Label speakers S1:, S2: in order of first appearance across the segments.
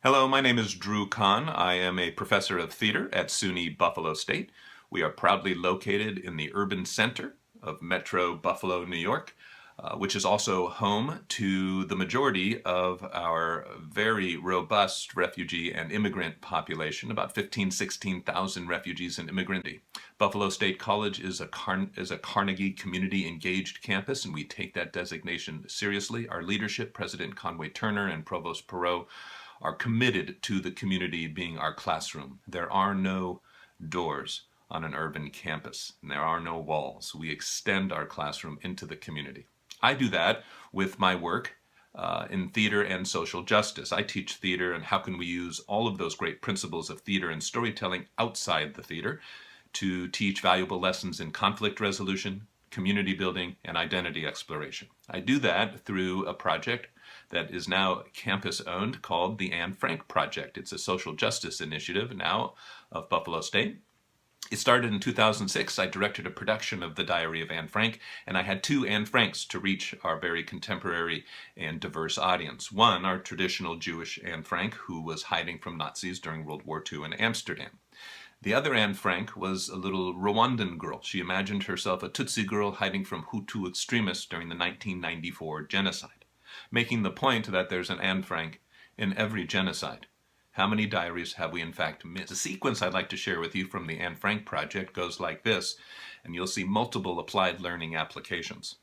S1: Hello, my name is Drew Kahn. I am a professor of theater at SUNY Buffalo State. We are proudly located in the urban center of Metro Buffalo, New York, which is also home to the majority of our very robust refugee and immigrant population, about 16,000 refugees and immigrants. Buffalo State College is a Carnegie Community Engaged campus, and we take that designation seriously. Our leadership, President Conway Turner and Provost Perot, are committed to the community being our classroom. There are no doors on an urban campus, and there are no walls. We extend our classroom into the community. I do that with my work in theater and social justice. I teach theater and how can we use all of those great principles of theater and storytelling outside the theater to teach valuable lessons in conflict resolution, community building, and identity exploration. I do that through a project that is now campus-owned called the Anne Frank Project. It's a social justice initiative now of Buffalo State. It started in 2006. I directed a production of The Diary of Anne Frank, and I had two Anne Franks to reach our very contemporary and diverse audience. One, our traditional Jewish Anne Frank, who was hiding from Nazis during World War II in Amsterdam. The other Anne Frank was a little Rwandan girl. She imagined herself a Tutsi girl hiding from Hutu extremists during the 1994 genocide, making the point that there's an Anne Frank in every genocide. How many diaries have we in fact missed? The sequence I'd like to share with you from the Anne Frank Project goes like this, and you'll see multiple applied learning applications.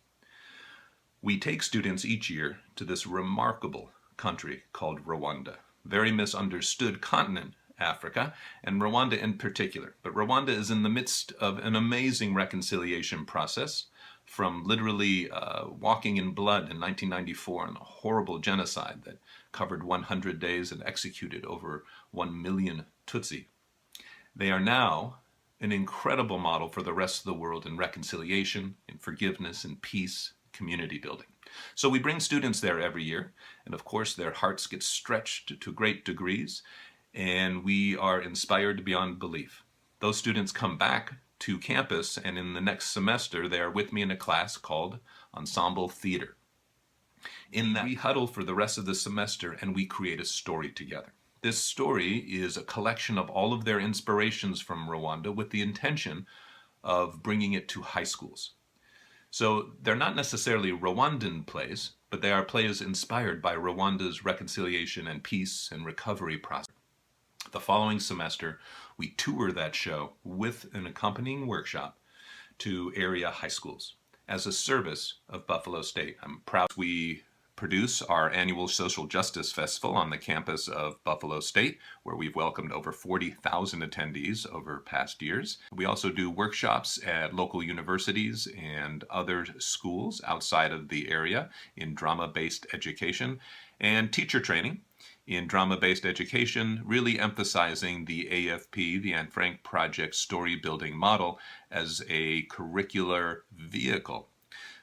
S1: We take students each year to this remarkable country called Rwanda, very misunderstood continent, Africa, and Rwanda in particular. But Rwanda is in the midst of an amazing reconciliation process, from literally walking in blood in 1994 in a horrible genocide that covered 100 days and executed over 1 million Tutsi. They are now an incredible model for the rest of the world in reconciliation, in forgiveness, in peace, community building. So we bring students there every year, and of course their hearts get stretched to great degrees, and we are inspired beyond belief. Those students come back to campus, and in the next semester they are with me in a class called Ensemble Theatre. In that, we huddle for the rest of the semester and we create a story together. This story is a collection of all of their inspirations from Rwanda with the intention of bringing it to high schools. So they're not necessarily Rwandan plays, but they are plays inspired by Rwanda's reconciliation and peace and recovery process. The following semester, we tour that show with an accompanying workshop to area high schools as a service of Buffalo State. I'm proud we produce our annual Social Justice Festival on the campus of Buffalo State, where we've welcomed over 40,000 attendees over past years. We also do workshops at local universities and other schools outside of the area in drama-based education and teacher training in drama-based education, really emphasizing the AFP, the Anne Frank Project story building model, as a curricular vehicle.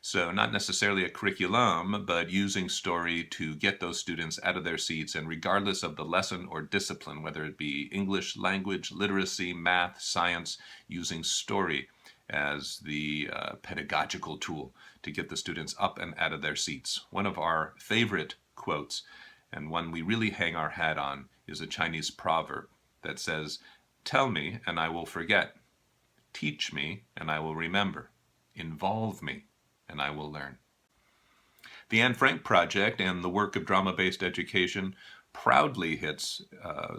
S1: So not necessarily a curriculum, but using story to get those students out of their seats, and regardless of the lesson or discipline, whether it be English language, literacy, math, science, using story as the pedagogical tool to get the students up and out of their seats. One of our favorite quotes, and one we really hang our hat on, is a Chinese proverb that says, "Tell me and I will forget. Teach me and I will remember. Involve me and I will learn." The Anne Frank Project and the work of drama-based education proudly hits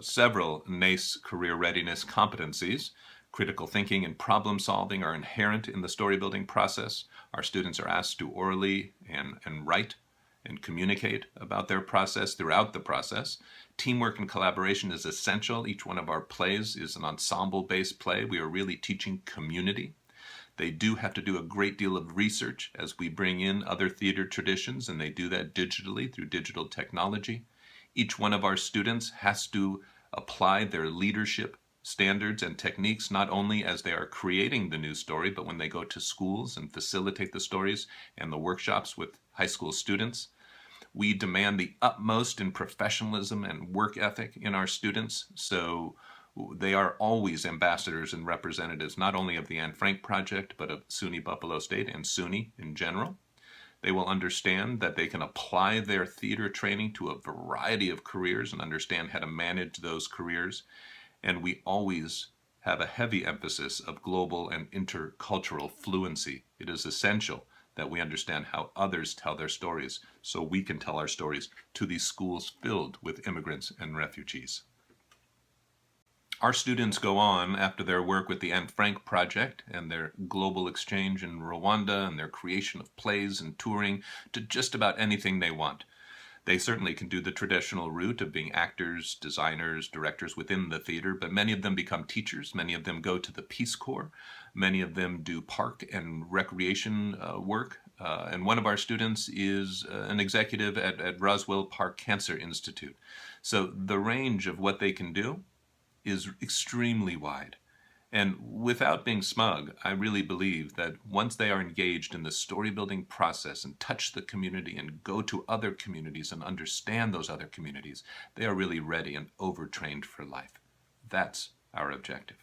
S1: several NACE career readiness competencies. Critical thinking and problem solving are inherent in the story building process. Our students are asked to orally and write and communicate about their process throughout the process. Teamwork and collaboration is essential. Each one of our plays is an ensemble-based play. We are really teaching community. They do have to do a great deal of research as we bring in other theater traditions, and they do that digitally through digital technology. Each one of our students has to apply their leadership standards and techniques, not only as they are creating the new story, but when they go to schools and facilitate the stories and the workshops with high school students. We demand the utmost in professionalism and work ethic in our students, so they are always ambassadors and representatives not only of the Anne Frank Project, but of SUNY Buffalo State and SUNY in general. They will understand that they can apply their theater training to a variety of careers and understand how to manage those careers. And we always have a heavy emphasis of global and intercultural fluency. It is essential that we understand how others tell their stories so we can tell our stories to these schools filled with immigrants and refugees. Our students go on after their work with the Anne Frank Project and their global exchange in Rwanda and their creation of plays and touring to just about anything they want. They certainly can do the traditional route of being actors, designers, directors within the theater, but many of them become teachers. Many of them go to the Peace Corps. Many of them do park and recreation work. And one of our students is an executive at Roswell Park Cancer Institute. So the range of what they can do is extremely wide. And without being smug, I really believe that once they are engaged in the story building process and touch the community and go to other communities and understand those other communities, they are really ready and overtrained for life. That's our objective.